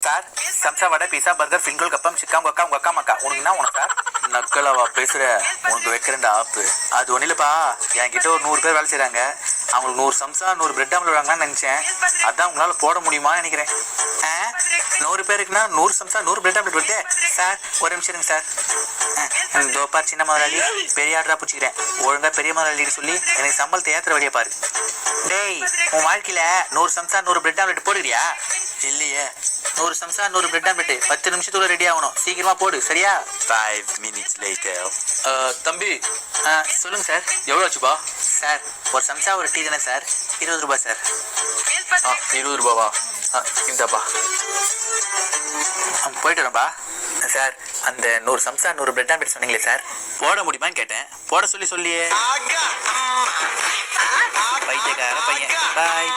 Sir சம்சா வடை pizza burger ஃபிங்கல் கப்பம் சிக்காம் கொக்கா உங்க அக்கா மக்கா உனக்கு என்ன உனக்கு சார் நக்கலவா பேசுற உனக்கு வைக்கிறேன்டா ஆப்பு அது ஒன்றும் இல்லைப்பா என்கிட்ட ஒரு 100 பேர் வேலை செய்கிறாங்க அவங்களுக்கு 100 சம்சா 100 பிரெட் ஆம்லெட் வாங்கலாம்னு நினச்சேன் அதான் உங்களால் போட முடியுமான்னு நினைக்கிறேன் 100 பேருக்குன்னா 100 சம்சா 100 பிரெட் ஆம்லெட் வருது சார் ஒரு நிமிஷம் இருங்க சார் தோப்பா சின்ன முதலாளி பெரிய ஆர்டரா பிடிச்சிக்கிறேன் ஒழுங்கா பெரிய முதலாளின்னு சொல்லி எனக்கு சம்பளத்தை ஏற்றுற வழியை பாரு டேய் உன் வாழ்க்கையில் 100 சம்சா 100 பிரெட் ஆம்லெட் போடுறியா இல்லையே 100 சம்சா 100 பிரெட் ஆம்லெட் 10 நிமிஷத்துக்குள்ள ரெடி ஆகணும் சீக்கிரமா போடு சரியா 5 minutes later. தம்பி சொல்லுங்க சார் எவ்வளோ ஆச்சுப்பா சார் ஒரு சம்சா ஒரு டீ தானே சார் 20 ரூபாய் சார் 20 ரூபாவா இந்தாப்பா போயிட்டு வரேன்ப்பா சார் அந்த 100 சம்சா 100 பிரெட் ஆம்லெட் சொன்னீங்களே சார் போட முடியுமான்னு கேட்டேன் போட சொல்லியே பைத்தியக்கார பையன் பாய்